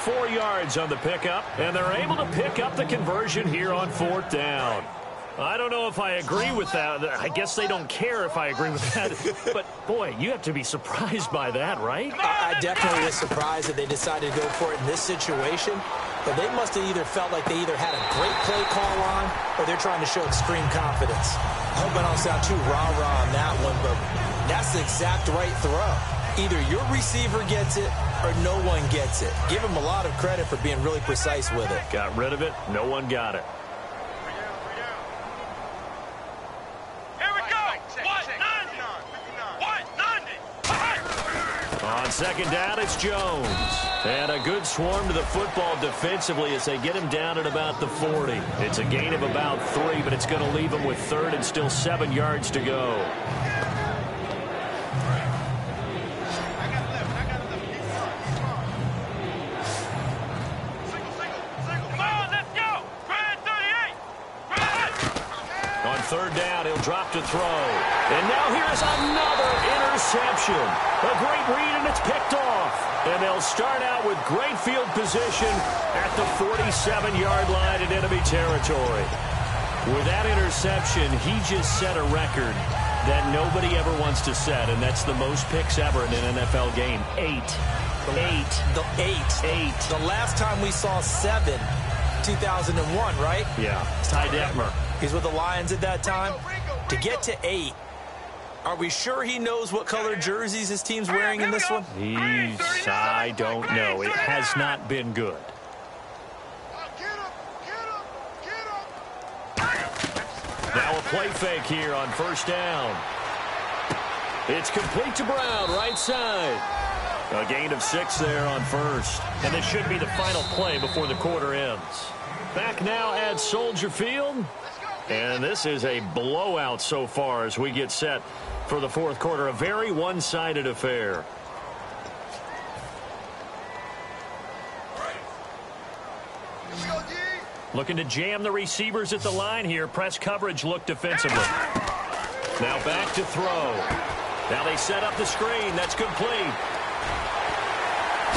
4 yards on the pickup, and they're able to pick up the conversion here on 4th down. I don't know if I agree with that. I guess they don't care if I agree with that. But, boy, you have to be surprised by that, right? I definitely was surprised that they decided to go for it in this situation. But they must have either felt like they either had a great play call on or they're trying to show extreme confidence. I hope I don't sound too rah-rah on that one, but that's the exact right throw. Either your receiver gets it or no one gets it. Give him a lot of credit for being really precise with it. Got rid of it. No one got it. On second down, it's Jones. And a good swarm to the football defensively as they get him down at about the 40. It's a gain of about 3, but it's going to leave him with third and still 7 yards to go. Third down, he'll drop to throw. And now here's another interception. A great read, and it's picked off. And they'll start out with great field position at the 47-yard line in enemy territory. With that interception, he just set a record that nobody ever wants to set, and that's the most picks ever in an NFL game. 8. The last time we saw 7, 2001, right? Yeah. Ty Detmer. He's with the Lions at that time. To get to 8, are we sure he knows what color jerseys his team's wearing in this one? I don't know. It has not been good. Now a play fake here on first down. It's complete to Brown, right side. A gain of 6 there on first. And this should be the final play before the quarter ends. Back now at Soldier Field. And this is a blowout so far as we get set for the fourth quarter. A very one-sided affair. Looking to jam the receivers at the line here. Press coverage look defensively. Now back to throw. Now they set up the screen. That's complete.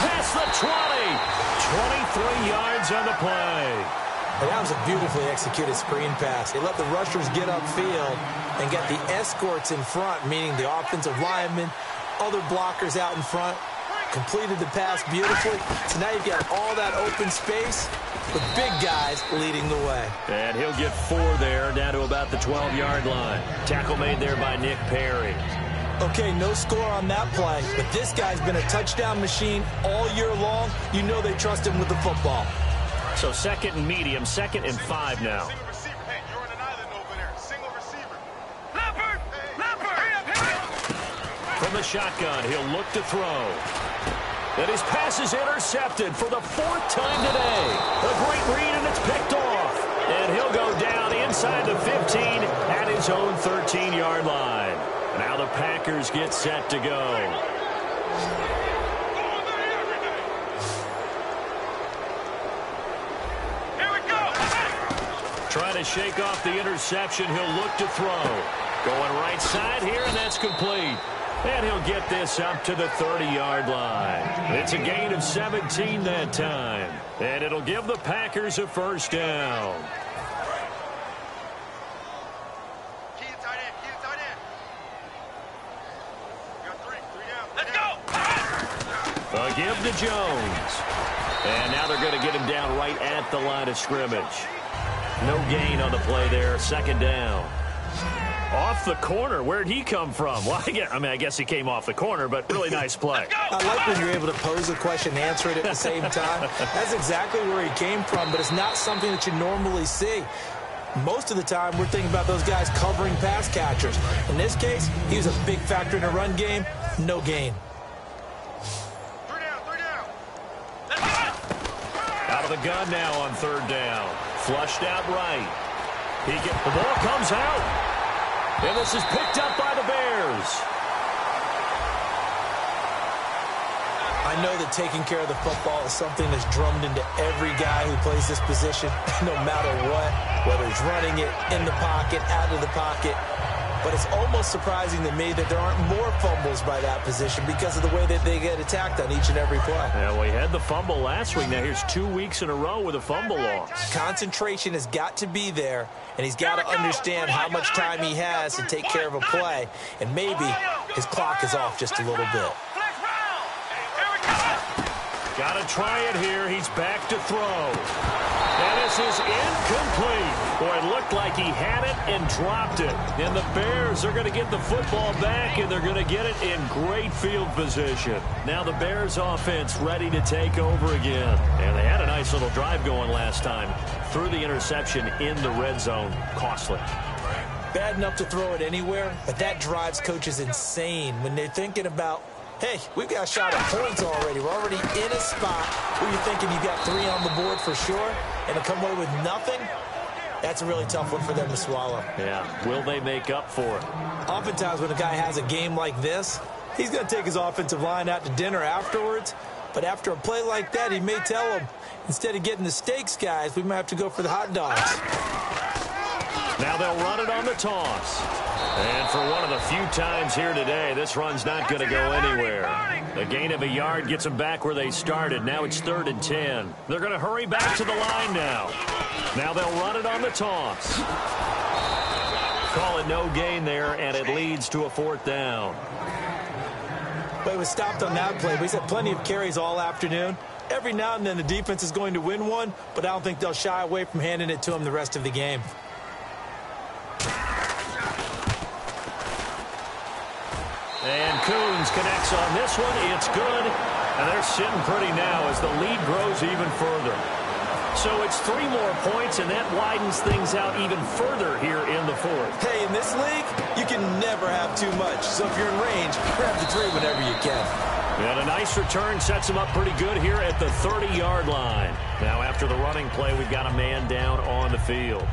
Past the 20. 23 yards on the play. And that was a beautifully executed screen pass. They let the rushers get upfield and get the escorts in front, meaning the offensive linemen, other blockers out in front, completed the pass beautifully. So now you've got all that open space with big guys leading the way. And he'll get 4 there, down to about the 12-yard line. Tackle made there by Nick Perry. Okay, no score on that play, but this guy's been a touchdown machine all year long. You know they trust him with the football. So second and medium, 2nd and 5 now. Single receiver. Hey, you're on an island over there. Single receiver. Leopard! From the shotgun, he'll look to throw. And his pass is intercepted for the 4th time today. A great read, and it's picked off. And he'll go down inside the 15 at his own 13-yard line. Now the Packers get set to go. Trying to shake off the interception. He'll look to throw. Going right side here, and that's complete. And he'll get this up to the 30-yard line. It's a gain of 17 that time. And it'll give the Packers a first down. Key to tight end. Key to tight end. You got 3. 3 down. Let's go! A give to Jones. And now they're going to get him down right at the line of scrimmage. No gain on the play there. 2nd down. Off the corner. Where'd he come from? Well, I guess he came off the corner, but really nice play. I like when you're able to pose a question and answer it at the same time. That's exactly where he came from, but it's not something that you normally see. Most of the time, we're thinking about those guys covering pass catchers. In this case, he was a big factor in the run game. No gain. 3 down. 3 down. Let's go! Out of the gun now on 3rd down. Flushed out right. The ball comes out. And this is picked up by the Bears. I know that taking care of the football is something that's drummed into every guy who plays this position, no matter what, whether he's running it, in the pocket, out of the pocket. But it's almost surprising to me that there aren't more fumbles by that position because of the way that they get attacked on each and every play. Yeah, we had the fumble last week. Now here's 2 weeks in a row with a fumble loss. Concentration has got to be there, and he's got to understand how much time he has to take care of a play, and maybe his clock is off just a little bit. Got to try it here. He's back to throw. And this is incomplete. Boy, it looked like he had it and dropped it. And the Bears are going to get the football back, and they're going to get it in great field position. Now the Bears offense ready to take over again. And they had a nice little drive going last time. Threw the interception in the red zone. Costly. Bad enough to throw it anywhere, but that drives coaches insane when they're thinking about, hey, we've got a shot at points already. We're already in a spot where you're thinking you got 3 on the board for sure, and to come away with nothing, that's a really tough one for them to swallow. Yeah, will they make up for it? Oftentimes when a guy has a game like this, he's going to take his offensive line out to dinner afterwards, but after a play like that, he may tell them, instead of getting the steaks, guys, we might have to go for the hot dogs. Now they'll run it on the toss. And for one of the few times here today, this run's not going to go anywhere. A gain of a yard gets them back where they started. Now it's 3rd and 10. They're going to hurry back to the line now. Now they'll run it on the toss. Call it no gain there, and it leads to a 4th down. But it was stopped on that play. He's had plenty of carries all afternoon. Every now and then the defense is going to win one, but I don't think they'll shy away from handing it to him the rest of the game. And Coons connects on this one. It's good. And they're sitting pretty now as the lead grows even further. So it's 3 more points, and that widens things out even further here in the 4th. Hey, in this league, you can never have too much. So if you're in range, grab the 3 whenever you can. And a nice return sets him up pretty good here at the 30-yard line. Now after the running play, we've got a man down on the field.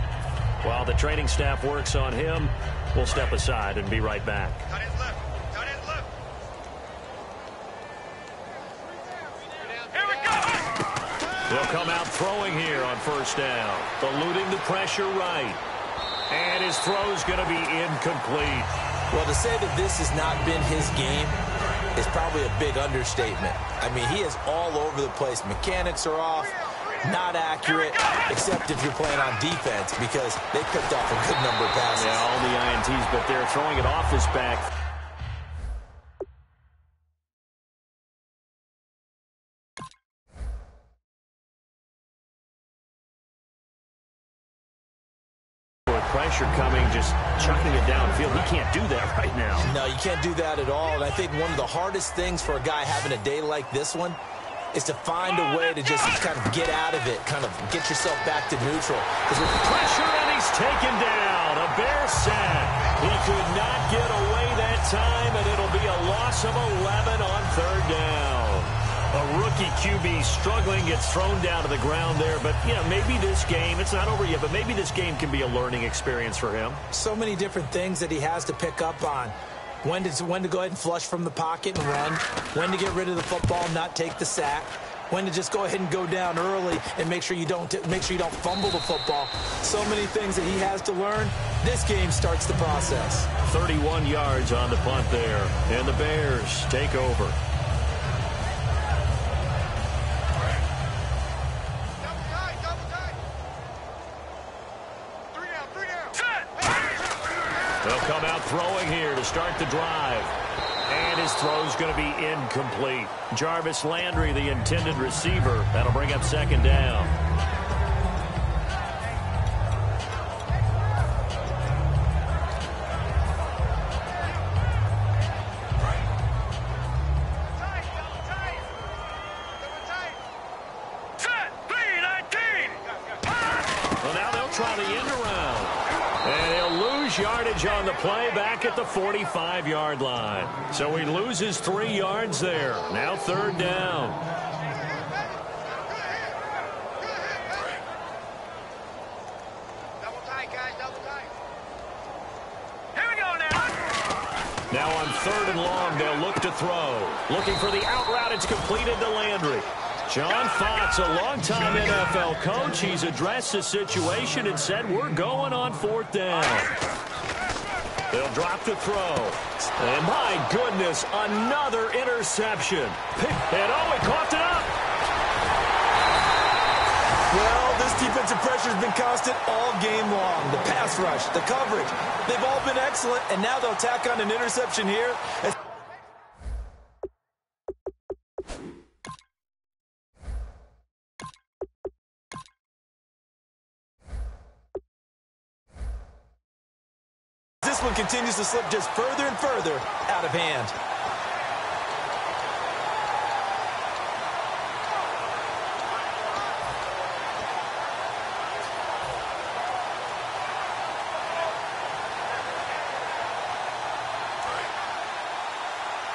While the training staff works on him, we'll step aside and be right back. Tight end's left. Tight end's left. Here we go. He'll come out throwing here on 1st down. Eluding the pressure right. And his throw's going to be incomplete. Well, to say that this has not been his game is probably a big understatement. I mean, he is all over the place. Mechanics are off, not accurate, except if you're playing on defense, because they picked off a good number of passes. Yeah, all the INTs, but they're throwing it off his back. Pressure coming, just chucking it downfield. He can't do that right now. No, you can't do that at all. And I think one of the hardest things for a guy having a day like this one is to find a way to just kind of get out of it, kind of get yourself back to neutral. With pressure, and he's taken down. A Bear sack. He could not get away that time, and it'll be a loss of 11 on 3rd down. A rookie QB struggling, gets thrown down to the ground there. But, you know, maybe this game, it's not over yet, but maybe this game can be a learning experience for him. So many different things that he has to pick up on. When to go ahead and flush from the pocket and run. When to get rid of the football and not take the sack. When to just go ahead and go down early and make sure you don't fumble the football. So many things that he has to learn. This game starts the process. 31 yards on the punt there. And the Bears take over. They'll come out throwing here to start the drive. And his throw's going to be incomplete. Jarvis Landry, the intended receiver. That'll bring up 2nd down. Well, now they'll try the end around. And he'll lose yardage on the play back at the 45-yard line. So he loses 3 yards there. Now 3rd down. Double tight, guys. Double tight. Here we go now. Now on 3rd and long, they'll look to throw. Looking for the out route. It's completed to Landry. John Fox, a longtime NFL coach, he's addressed the situation and said, we're going on 4th down. They'll drop the throw. And my goodness, another interception. And oh, he coughed it up. Well, this defensive pressure has been constant all game long. The pass rush, the coverage, they've all been excellent, and now they'll tack on an interception here. This one continues to slip just further and further out of hand.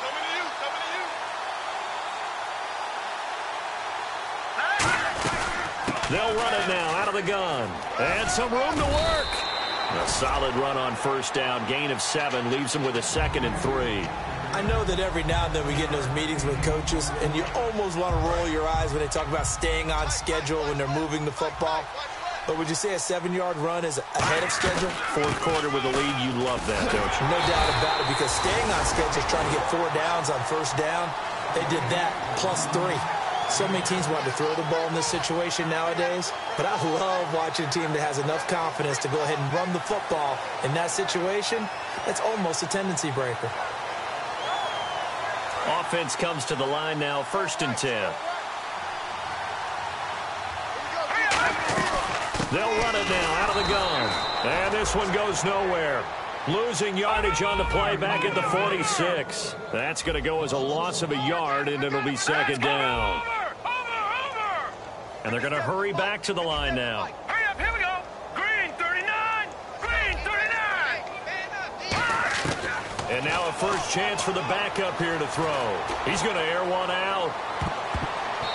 Coming to you. Coming to you. They'll run it now out of the gun. And some room to work. A solid run on first down. Gain of 7 leaves them with a 2nd and 3. I know that every now and then we get in those meetings with coaches, and you almost want to roll your eyes when they talk about staying on schedule when they're moving the football. But would you say a 7-yard run is ahead of schedule? Fourth quarter with a lead, you love that, don't you? No doubt about it, because staying on schedule is trying to get 4 downs on first down. They did that plus 3. So many teams want to throw the ball in this situation nowadays, but I love watching a team that has enough confidence to go ahead and run the football in that situation. That's almost a tendency breaker. Offense comes to the line now, 1st and 10. They'll run it now out of the gun. And this one goes nowhere. Losing yardage on the play back at the 46. That's going to go as a loss of a yard, and it'll be 2nd down. And they're going to hurry back to the line now. Hurry up, here we go. Green 39. Green 39. And now a first chance for the backup here to throw. He's going to air one out.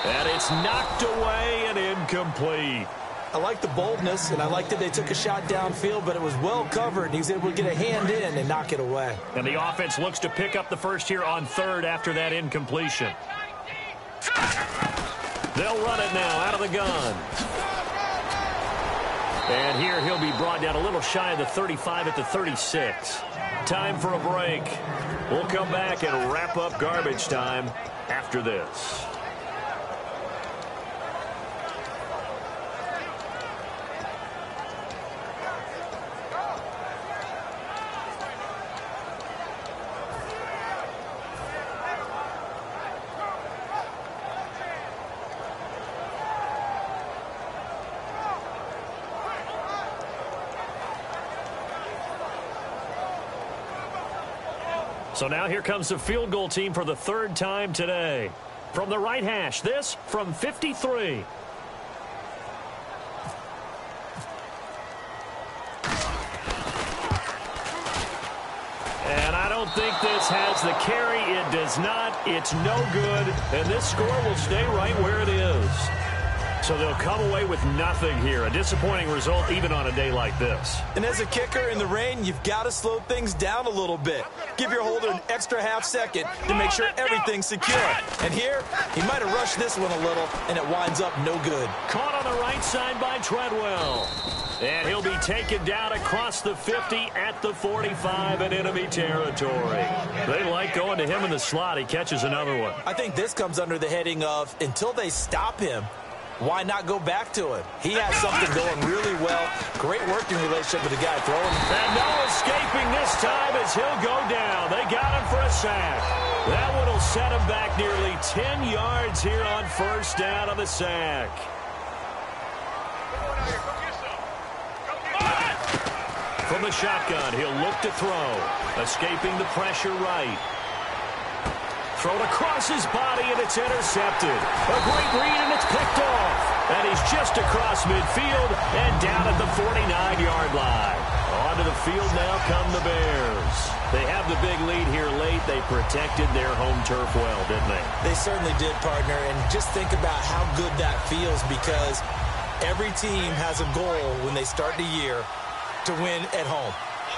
And it's knocked away and incomplete. I like the boldness, and I like that they took a shot downfield, but it was well covered, and he was able to get a hand in and knock it away. And the offense looks to pick up the first here on 3rd after that incompletion. They'll run it now out of the gun. And here he'll be brought down a little shy of the 35 at the 36. Time for a break. We'll come back and wrap up garbage time after this. So now here comes the field goal team for the 3rd time today. From the right hash, this from 53. And I don't think this has the carry. It does not. It's no good. And this score will stay right where it is. So they'll come away with nothing here. A disappointing result even on a day like this. And as a kicker in the rain, you've got to slow things down a little bit. Give your holder an extra half-second to make sure everything's secure. And here, he might have rushed this one a little, and it winds up no good. Caught on the right side by Treadwell. And he'll be taken down across the 50 at the 45 in enemy territory. They like going to him in the slot. He catches another one. I think this comes under the heading of, until they stop him, why not go back to him? He has something going really well. Great working relationship with the guy throwing. And no escaping this time as he'll go down. They got him for a sack. That one will set him back nearly 10 yards here on first down of the sack. From the shotgun, he'll look to throw. Escaping the pressure right. Thrown across his body, and it's intercepted. A great read, and it's picked off. And he's just across midfield and down at the 49-yard line. Onto the field now come the Bears. They have the big lead here late. They protected their home turf well, didn't they? They certainly did, partner. And just think about how good that feels, because every team has a goal when they start the year to win at home.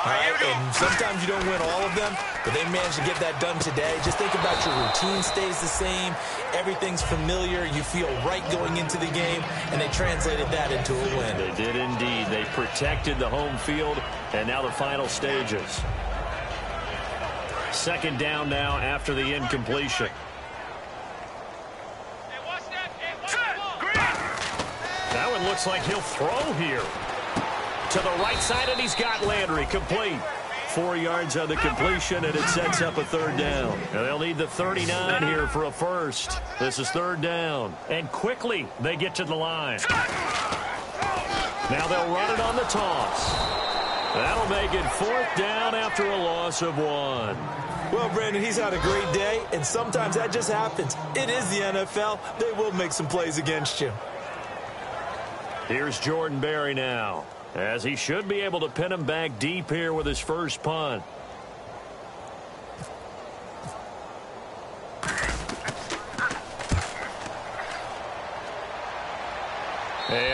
All right, and sometimes you don't win all of them, but they managed to get that done today. Just think about your routine stays the same. Everything's familiar. You feel right going into the game, and they translated that into a win. They did indeed. They protected the home field, and now the final stages. 2nd down now after the incompletion. That one looks like he'll throw here. To the right side, and he's got Landry complete. 4 yards on the completion, and it sets up a 3rd down. And they'll need the 39 here for a first. This is 3rd down. And quickly, they get to the line. Now they'll run it on the toss. That'll make it 4th down after a loss of 1. Well, Brandon, he's had a great day, and sometimes that just happens. It is the NFL. They will make some plays against you. Here's Jordan Berry now, as he should be able to pin him back deep here with his first punt.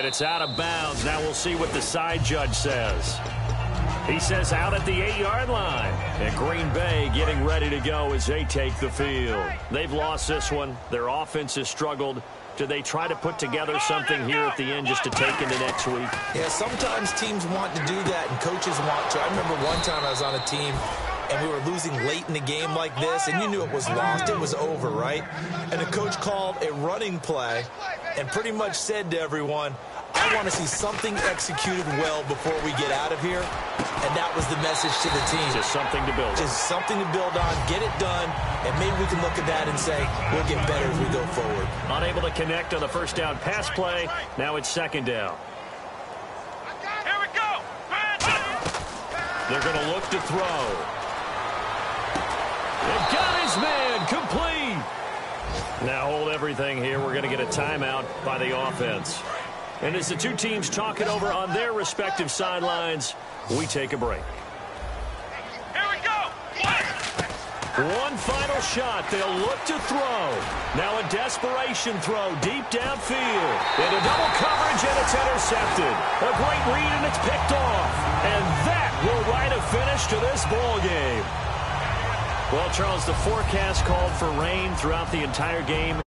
it's out of bounds. Now we'll see what the side judge says. He says out at the 8-yard line. And Green Bay getting ready to go as they take the field. They've lost this one. Their offense has struggled. Do they try to put together something here at the end just to take into next week? Yeah, sometimes teams want to do that and coaches want to. I remember one time I was on a team and we were losing late in the game like this, and you knew it was lost. It was over, right? And the coach called a running play and pretty much said to everyone, I want to see something executed well before we get out of here. And that was the message to the team. Just something to build on. Just something to build on, get it done, and maybe we can look at that and say, we'll get better as we go forward. Unable to connect on the first down pass play. Now it's second down. Here we go. They're going to look to throw. They've got his man complete. Now hold everything here. We're going to get a timeout by the offense. And as the two teams talk it over on their respective sidelines, we take a break. Here we go. One final shot. They'll look to throw. Now a desperation throw deep downfield. Into double coverage, and it's intercepted. A great read, and it's picked off. And that will write a finish to this ball game. Well, Charles, the forecast called for rain throughout the entire game.